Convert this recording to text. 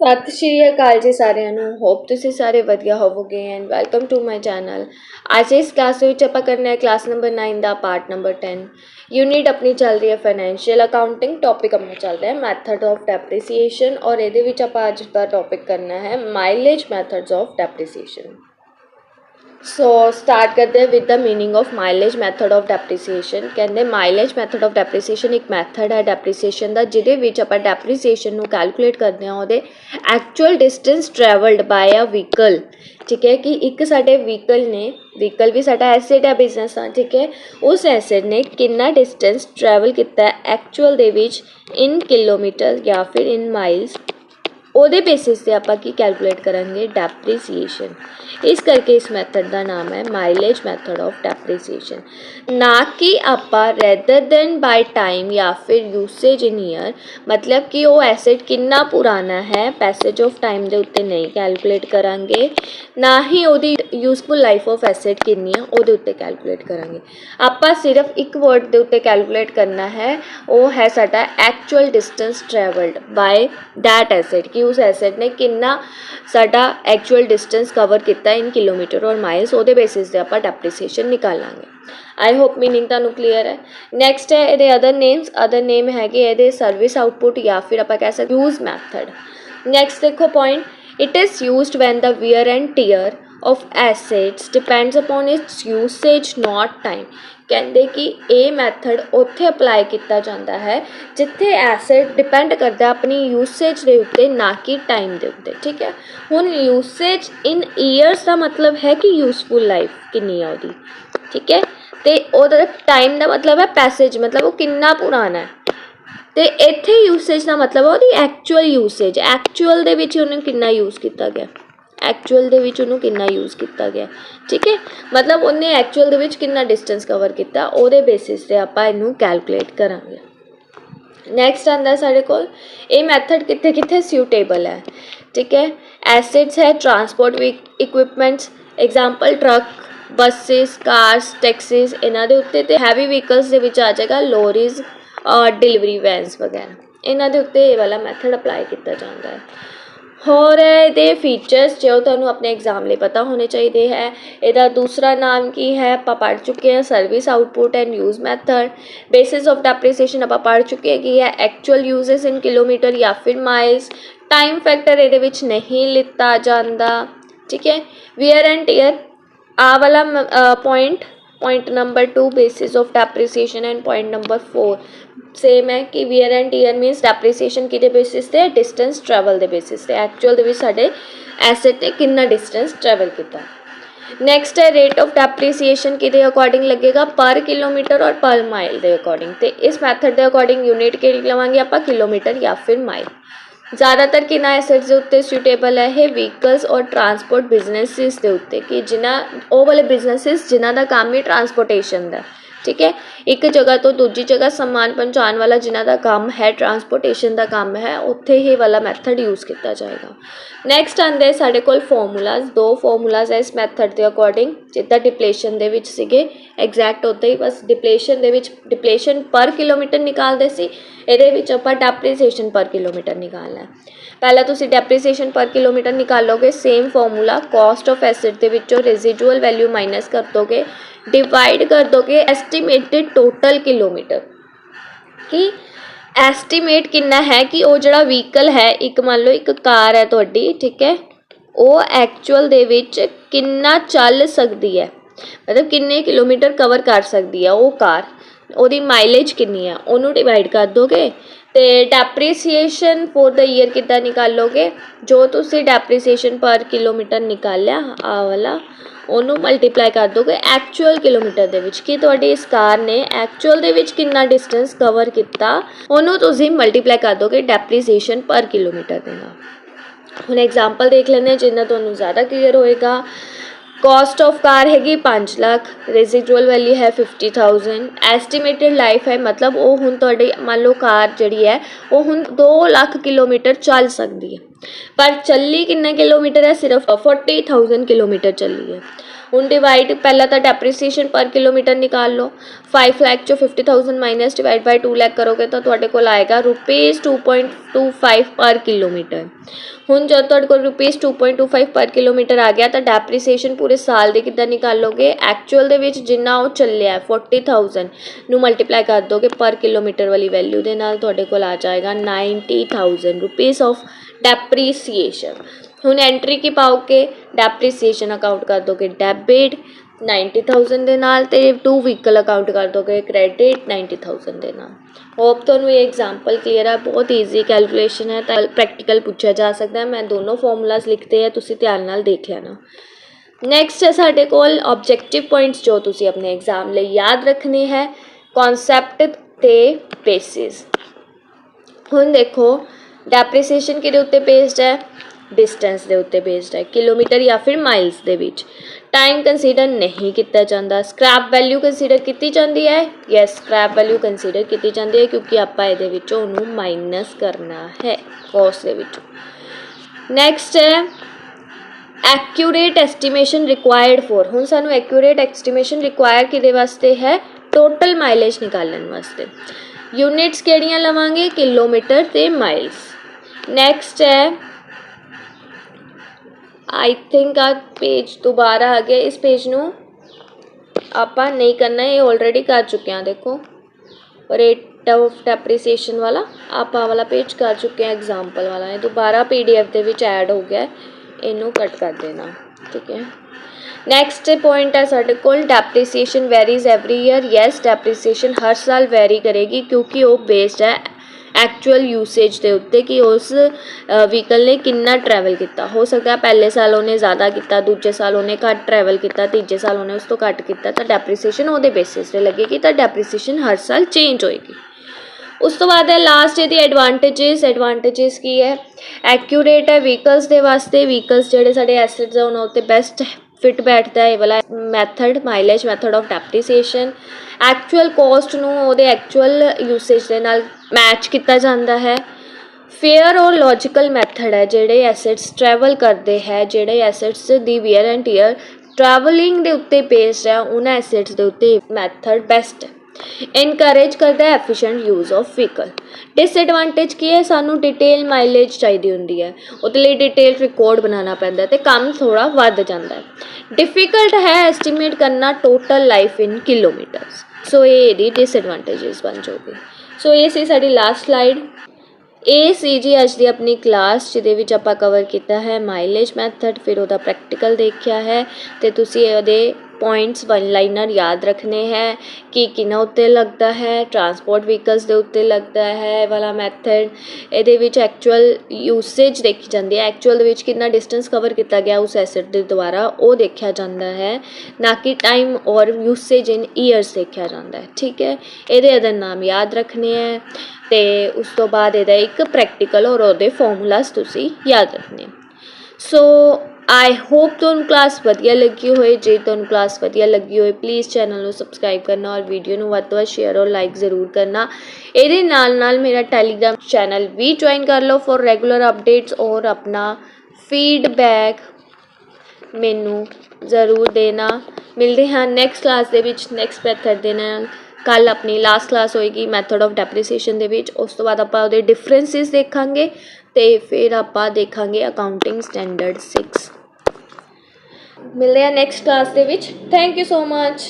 सत श्री अकाल जी सारिਆਂ ਨੂੰ। होप तुसीं सारे वधिया होवोगे and welcome to my channel. अज इस क्लास में आपां करना है क्लास नंबर 9 का पार्ट नंबर 10। यूनिट अपनी चल रही है फाइनैंशियल अकाउंटिंग। टॉपिक अपना चल रहा है मैथड ऑफ डेप्रीसीएशन और ये आपां अज का टॉपिक करना है mileage methods of depreciation. So start करते हैं with the meaning of mileage method of depreciation. कहते माइलेज मैथड ऑफ डेप्रीसीएशन एक मैथड है डेप्रीसीएशन का जिहदे विच आपां डेप्रीसीएशन नूं कैलकुलेट करते हैं उहदे actual distance travelled bye a vehicle. ठीक है कि एक साडे व्हीकल ने व्हीकल भी साडा एसेट है बिजनेस का। ठीक है उस एसेट ने कितना डिस्टेंस ट्रैवल किया एक्चुअल दे विच इन किलोमीटर या फिर इन माइल्स। ਉਹਦੇ बेसिस से ਆਪਾਂ की कैलकुलेट करेंगे डेप्रीसीएशन। इस करके इस मैथड का नाम है माइलेज मैथड ऑफ डेप्रीसीएशन। ना कि आप रैदर दैन बाय टाइम या फिर यूसेज इन ईयर, मतलब कि वो एसेट कितना पुराना है पैसेज ऑफ टाइम के उत्ते नहीं कैलकुलेट करांगे, ना ही ਉਹਦੀ यूजफुल लाइफ ऑफ एसेट कितनी है ਉਹਦੇ उत्ते कैलकुलेट करांगे। ਆਪਾਂ सिर्फ एक वर्ड के उत्ते कैलकुलेट करना है, वो है साडा actual distance travelled by that asset कि उस एसेट ने कितना साडा एक्चुअल डिस्टेंस कवर किया इन किलोमीटर और माइल्स। ਉਹਦੇ बेसिस से आप डेप्रीसीएशन निकालांगे। आई होप मीनिंग तुहानू क्लीयर है। नैक्सट है ये अदर नेम है ये सर्विस आउटपुट या फिर आप कह सकते यूज मैथड। नैक्सट देखो point, it is used when the wear and tear of assets depends upon its usage not time. कहते कि ये मैथड उत्थे अप्लाई किया जाता है जिथे एसेट डिपेंड करता अपनी यूसेज के उत्ते, ना कि टाइम के उत्ते। ठीक है हुण यूसेज इन ईयर्स का मतलब है कि यूजफुल लाइफ कितनी है उसकी। ठीक है तो टाइम का मतलब है पैसेज, मतलब वो कितना पुराना है। तो इत्थे यूसेज का मतलब है उसकी एक्चुअल यूसेज, एक्चुअल दे विच उन्हें कितना यूज़ किया गया, एक्चुअल दे विच उन्होंने कितना यूज़ किया गया। ठीक है मतलब उन्हें एक्चुअल दे विच कितना डिस्टेंस कवर किया ਉਹਦੇ बेसिस से आप इनू कैलकुलेट करांगे। नैक्सट आंदा साढ़े कोल ये मैथड कित्थे कित्थे सूटेबल है। ठीक है एसेट्स है transport equipments, example truck, buses, cars, taxis, इन्हां दे उत्ते ते हैवी व्हीकल्स दे विच आ जाएगा लोरीज और डिलीवरी वैनस वगैरह, इन्हां दे उत्ते ये वाला मैथड अप्लाई किया जाता है। होर ये फीचर्स जो तुहानू अपने एग्जाम लिए पता होने चाहिए है। इसका दूसरा नाम की है आप पढ़ चुके हैं service output and use method. Basis of depreciation आप पढ़ चुके हैं कि है एक्चुअल यूजेस इन किलोमीटर या फिर माइल्स। टाइम फैक्टर ये नहीं लिता जाता। ठीक है वियर एंड टीयर आ वाला point number 2 basis of depreciation and point number 4 same है कि wear and tear means depreciation कि बेसिस से डिस्टेंस ट्रैवल के बेसिस से एक्चुअल दे साडे एसेट ने कितना डिस्टेंस ट्रैवल किया। नैक्सट है रेट ऑफ डेप्रीसीएशन कि अकॉर्डिंग लगेगा पर किलोमीटर और पर माइल के अकॉर्डिंग। तो इस मैथड के अकॉर्डिंग यूनिट कि लवांगे आप किलोमीटर या फिर माइल। ज़्यादातर किन्ना एसेट्स के उत्ते सूटेबल है ये व्हीकल्स और ट्रांसपोर्ट बिजनेसिस के उत्ते कि जिन्हें वो वाले बिजनेसिस जिन्हों का काम ही ट्रांसपोर्टेशन का। ठीक है एक जगह तो दूजी जगह समान पहुँचाने वाला जिन्हों का काम है ट्रांसपोर्टेशन का काम है, उत्थे ही वाला मैथड यूज़ किया जाएगा। नैक्सट आंदे साढ़े कोल फॉर्मूलाज, 2 फॉर्मूलाज है इस मैथड के अकॉर्डिंग जिदा डिप्लेशन दे विच सीगे एग्जैक्ट होते ही बस डिप्लेशन दे विच डिप्लेशन पर किलोमीटर निकालते सी, ਇਹਦੇ ਵਿੱਚ ਆਪਾਂ डेप्रीसीएशन पर किलोमीटर निकालना है। पहला तुसी डेप्रीसीएशन पर किलोमीटर निकालोगे, same formula cost of asset के विचों रेजिडुअल वैल्यू माइनस कर दोगे, डिवाइड कर दोगे एस्टीमेटेड टोटल किलोमीटर कि एस्टीमेट कितना है कि वो जड़ा व्हीकल है एक मान लो एक कार है तुहाडी। ठीक है वो एक्चुअल दे विच कितना चल सकती है, मतलब किन्ने किलोमीटर कवर कर सकती है वो कार, ਉਹਦੀ माइलेज कितनी है उन्होंने डिवाइड कर दोगे। तो डेप्रीसीएशन फॉर द ईयर कितना निकालोगे, जो तुसी डेप्रीसीएशन पर किलोमीटर निकालिया आ वाला ਉਹਨੂੰ मल्टीप्लाई कर दोगे एक्चुअल किलोमीटर ਦੇ ਵਿੱਚ कि ਤੁਹਾਡੀ इस कार ने एक्चुअल ਦੇ ਵਿੱਚ कितना डिस्टेंस कवर किया, ਉਹਨੂੰ ਤੁਸੀਂ मल्टीप्लाई कर दोगे डेप्रीसीएशन पर किलोमीटर ਦੇ ਨਾਲ। ਹੁਣ एग्जाम्पल देख लेने जिन्ना ਤੁਹਾਨੂੰ ज़्यादा क्लीयर होएगा। कॉस्ट ऑफ कार हैगी 5 लाख, रेजिडुअल वैल्यू है 50,000, एस्टीमेटेड लाइफ है मतलब वो हुण तुहाडी मान लो कार जिहड़ी है वो हुण 2 लाख किलोमीटर चल सकती है, पर चली किन्ने किलोमीटर है सिर्फ 40,000 किलोमीटर चली है। ਹੁਣ ਡਿਵਾਈਡ ਪਹਿਲਾਂ ਤਾਂ ਡੈਪਰੀਸੀਏਸ਼ਨ ਪਰ ਕਿਲੋਮੀਟਰ ਨਿਕਾਲ ਲਓ। 5 ਲੱਖ ਚੋਂ 50,000 ਮਾਈਨਸ ਡਿਵਾਈਡ ਬਾਈ 2 ਲੱਖ ਕਰੋਗੇ ਤਾਂ ਤੁਹਾਡੇ ਕੋਲ ਆਏਗਾ ₹2.25 ਪਰ ਕਿਲੋਮੀਟਰ। ਹੁਣ ਜਦ ਤੁਹਾਡੇ ਕੋਲ ₹2.25 ਪਰ ਕਿਲੋਮੀਟਰ ਆ ਗਿਆ ਤਾਂ ਡੈਪਰੀਸੀਏਸ਼ਨ ਪੂਰੇ ਸਾਲ ਦੀ ਕਿੱਦਾਂ ਨਿਕਾਲੋਗੇ? ਐਕਚੁਅਲ ਦੇ ਵਿੱਚ ਜਿੰਨਾ ਉਹ ਚੱਲਿਆ 40,000 ਨੂੰ ਮਲਟੀਪਲਾਈ ਕਰ ਦੋਗੇ ਪਰ ਕਿਲੋਮੀਟਰ ਵਾਲੀ ਵੈਲਿਊ ਦੇ ਨਾਲ, ਤੁਹਾਡੇ ਕੋਲ ਆ ਜਾਏਗਾ ₹90,000 ਆਫ ਡੈਪਰੀਸੀਏਸ਼ਨ। ਹੁਣ ਐਂਟਰੀ ਕੀ ਪਾਓਗੇ? ਡੈਪਰੀਸੀਏਸ਼ਨ ਅਕਾਊਂਟ ਕਰ ਦੋਗੇ ਡੈਬਿਟ 90,000 ਦੇ ਨਾਲ, ਅਤੇ 2 ਵਹੀਕਲ ਅਕਾਊਂਟ ਕਰ ਦੋਗੇ ਕ੍ਰੈਡਿਟ 90,000 ਦੇ ਨਾਲ। ਹੋਪ ਤੁਹਾਨੂੰ ਇਹ ਐਗਜ਼ਾਮਪਲ ਕਲੀਅਰ ਹੈ। ਬਹੁਤ ਈਜ਼ੀ ਕੈਲਕੂਲੇਸ਼ਨ ਹੈ ਤਾਂ ਪ੍ਰੈਕਟੀਕਲ ਪੁੱਛਿਆ ਜਾ ਸਕਦਾ ਹੈ। ਮੈਂ ਦੋਨੋਂ ਫਾਰਮੂਲਾਜ਼ ਲਿਖਤੇ ਹੈ, ਤੁਸੀਂ ਧਿਆਨ ਨਾਲ ਦੇਖ ਲੈਣਾ। ਨੈਕਸਟ ਹੈ ਸਾਡੇ ਕੋਲ ਆਬਜੈਕਟਿਵ ਪੁਆਇੰਟਸ ਜੋ ਤੁਸੀਂ ਆਪਣੇ ਐਗਜ਼ਾਮ ਲਈ ਯਾਦ ਰੱਖਣੇ ਹੈ, ਕਨਸੈਪਟ ਤੇ ਬੇਸਿਸ। ਹੁਣ ਦੇਖੋ ਡੈਪਰੀਸੀਏਸ਼ਨ ਕਿਹਦੇ ਉੱਤੇ ਬੇਸਡ ਹੈ? ਡਿਸਟੈਂਸ ਦੇ ਉੱਤੇ ਬੇਸਡ ਹੈ, ਕਿਲੋਮੀਟਰ ਜਾਂ ਫਿਰ ਮਾਈਲਸ ਦੇ ਵਿੱਚ। ਟਾਈਮ ਕੰਸੀਡਰ ਨਹੀਂ ਕੀਤਾ ਜਾਂਦਾ। ਸਕ੍ਰੈਪ ਵੈਲਿਊ ਕੰਸੀਡਰ ਕੀਤੀ ਜਾਂਦੀ ਹੈ? ਯੈਸ, ਸਕ੍ਰੈਪ ਵੈਲਿਊ ਕੰਸੀਡਰ ਕੀਤੀ ਜਾਂਦੀ ਹੈ ਕਿਉਂਕਿ ਆਪਾਂ ਇਹਦੇ ਵਿੱਚੋਂ ਉਹਨੂੰ ਮਾਈਨਸ ਕਰਨਾ ਹੈ ਕੋਸਟ ਦੇ ਵਿੱਚੋਂ। ਨੈਕਸਟ ਹੈ ਐਕਿਊਰੇਟ ਐਸਟੀਮੇਸ਼ਨ ਰਿਕੁਆਇਰਡ ਫੋਰ। ਹੁਣ ਸਾਨੂੰ ਐਕਿਊਰੇਟ ਐਸਟੀਮੇਸ਼ਨ ਰਿਕੁਆਇਰ ਕਿਹਦੇ ਵਾਸਤੇ ਹੈ? ਟੋਟਲ ਮਾਈਲੇਜ ਨਿਕਾਲਣ ਵਾਸਤੇ। ਯੂਨਿਟਸ ਕਿਹੜੀਆਂ ਲਵਾਂਗੇ? ਕਿਲੋਮੀਟਰ ਤੇ ਮਾਈਲਸ। ਨੈਕਸਟ ਹੈ आई थिंक आ पेज दोबारा आ गया। इस पेज ਨੂੰ ਆਪਾਂ नहीं करना, ये ऑलरेडी कर चुके हैं। देखो रेट ऑफ डेप्रीसीएशन वाला आप वाला पेज कर चुके हैं, एग्जाम्पल वाला ये दोबारा PDF ਦੇ ਵਿੱਚ ऐड हो गया, ਇਹਨੂੰ कट कर देना, ठीक है। नैक्सट पॉइंट है साढ़े कोल डेप्रीसीएशन वेरीज एवरी ईयर। यस, डेप्रीसीएशन हर साल वेरी करेगी क्योंकि वो बेस्ड है एक्चुअल यूसेज के उत्ते कि उस व्हीकल ने कितना ट्रैवल किया। हो सकता है पहले साल उन्हें ज़्यादा किया, दूजे साल उन्हें घट ट्रैवल किया, तीजे साल उन्हें उस तो घट किया, तो डेप्रीसीएशन वो बेसिस पर लगेगी, तो डेप्रीसीएशन हर साल चेंज होएगी। उस तो बाद है लास्ट यदि एडवांटेजेस की है? एक्यूरेट है व्हीकल्स के वास्ते। व्हीकल्स जोड़े साढ़े एसेट्स है उन्होंने बेस्ट फिट बैठता है ये वाला method, mileage method of depreciation. Actual cost नूं उहदे एक्चुअल यूसेज दे नाल मैच किया जाता है। फेयर और लॉजिकल मैथड है जेडे एसेट्स ट्रैवल करते हैं, जेडे एसेट्स दी वेयर एंड टीयर ट्रैवलिंग दे उत्ते बेस्ड है, उन्हें एसेट्स दे उत्ते मैथड बेस्ट है। इनकरेज करता है efficient use of vehicle. Disadvantage की है? सानू डिटेल माइलेज चाहिए होंगी है, उसके लिए डिटेल रिकॉर्ड बनाना पैंदा है, तो काम थोड़ा वध जाता है। डिफिकल्ट है एस्टीमेट करना टोटल लाइफ इन किलोमीटर्स। सो ये डिसएडवांटेजेस बन जाऊगी। सो ये सी साडी लास्ट स्लाइड। ਇਹ ਸੀ ਜੀ ਅੱਜ ਦੀ ਆਪਣੀ ਕਲਾਸ ਜਿਹਦੇ ਵਿੱਚ ਆਪਾਂ ਕਵਰ ਕੀਤਾ ਹੈ ਮਾਈਲੇਜ ਮੈਥਡ, ਫਿਰ ਉਹਦਾ ਪ੍ਰੈਕਟੀਕਲ ਦੇਖਿਆ ਹੈ ਅਤੇ ਤੁਸੀਂ ਉਹਦੇ ਪੁਆਇੰਟਸ ਵਨ ਲਾਈਨਰ ਯਾਦ ਰੱਖਣੇ ਹੈ ਕਿ ਕਿਹਨਾਂ ਉੱਤੇ ਲੱਗਦਾ ਹੈ। ਟਰਾਂਸਪੋਰਟ ਵਹੀਕਲਸ ਦੇ ਉੱਤੇ ਲੱਗਦਾ ਹੈ ਵਾਲਾ ਮੈਥਡ। ਇਹਦੇ ਵਿੱਚ ਐਕਚੁਅਲ ਯੂਸੇਜ ਦੇਖੀ ਜਾਂਦੀ ਹੈ, ਐਕਚੁਅਲ ਦੇ ਵਿੱਚ ਕਿੰਨਾ ਡਿਸਟੈਂਸ ਕਵਰ ਕੀਤਾ ਗਿਆ ਉਸ ਐਸਟ ਦੇ ਦੁਆਰਾ ਉਹ ਦੇਖਿਆ ਜਾਂਦਾ ਹੈ, ਨਾ ਕਿ ਟਾਈਮ ਔਰ ਯੂਸੇਜ ਇਨ ਈਅਰਸ ਦੇਖਿਆ ਜਾਂਦਾ ਹੈ, ਠੀਕ ਹੈ। ਇਹਦੇ ਅਦਰ ਨਾਮ ਯਾਦ ਰੱਖਣੇ ਹੈ ਅਤੇ ਉਸ ਤੋਂ ਬਾਅਦ ਇਹਦਾ ਇੱਕ ਪ੍ਰੈਕਟੀਕਲ ਔਰ ਉਹਦੇ ਫਾਰਮੂਲਾਜ਼ ਤੁਸੀਂ ਯਾਦ ਰੱਖਣੇ। ਸੋ आई होप ਤੁਹਾਨੂੰ ਕਲਾਸ ਵਧੀਆ ਲੱਗੀ ਹੋਏ। ਜੇ ਤੁਹਾਨੂੰ ਕਲਾਸ ਵਧੀਆ ਲੱਗੀ ਹੋਏ ਪਲੀਜ਼ ਚੈਨਲ ਨੂੰ ਸਬਸਕ੍ਰਾਈਬ ਕਰਨਾ ਔਰ ਵੀਡੀਓ ਨੂੰ ਵੱਧ ਤੋਂ ਵੱਧ ਸ਼ੇਅਰ ਔਰ ਲਾਈਕ ਜ਼ਰੂਰ ਕਰਨਾ। ਇਹਦੇ ਨਾਲ ਨਾਲ ਮੇਰਾ ਟੈਲੀਗ੍ਰਾਮ ਚੈਨਲ ਵੀ ਜੁਆਇਨ ਕਰ ਲਓ ਫॉर ਰੈਗੂਲਰ ਅਪਡੇਟਸ ਔਰ ਆਪਣਾ ਫੀਡਬੈਕ ਮੈਨੂੰ ਜ਼ਰੂਰ ਦੇਣਾ। ਮਿਲਦੇ ਹਾਂ ਨੈਕਸਟ ਕਲਾਸ ਦੇ ਵਿੱਚ ਨੈਕਸਟ ਮੈਥਡ ਦੇ ਨਾਲ। ਕੱਲ੍ਹ ਆਪਣੀ ਲਾਸਟ ਕਲਾਸ ਹੋਏਗੀ ਮੈਥਡ ਆਫ ਡੈਪਰੀਸੀਏਸ਼ਨ ਦੇ ਵਿੱਚ। ਉਸ ਤੋਂ ਬਾਅਦ ਆਪਾਂ ਉਹਦੇ ਡਿਫਰੈਂਸਿਸ ਦੇਖਾਂਗੇ ਅਤੇ ਫਿਰ ਆਪਾਂ ਦੇਖਾਂਗੇ ਅਕਾਊਂਟਿੰਗ ਸਟੈਂਡਰਡ 6। ਮਿਲਦੇ ਹਾਂ ਨੈਕਸਟ ਕਲਾਸ ਦੇ ਵਿੱਚ। Thank you so much.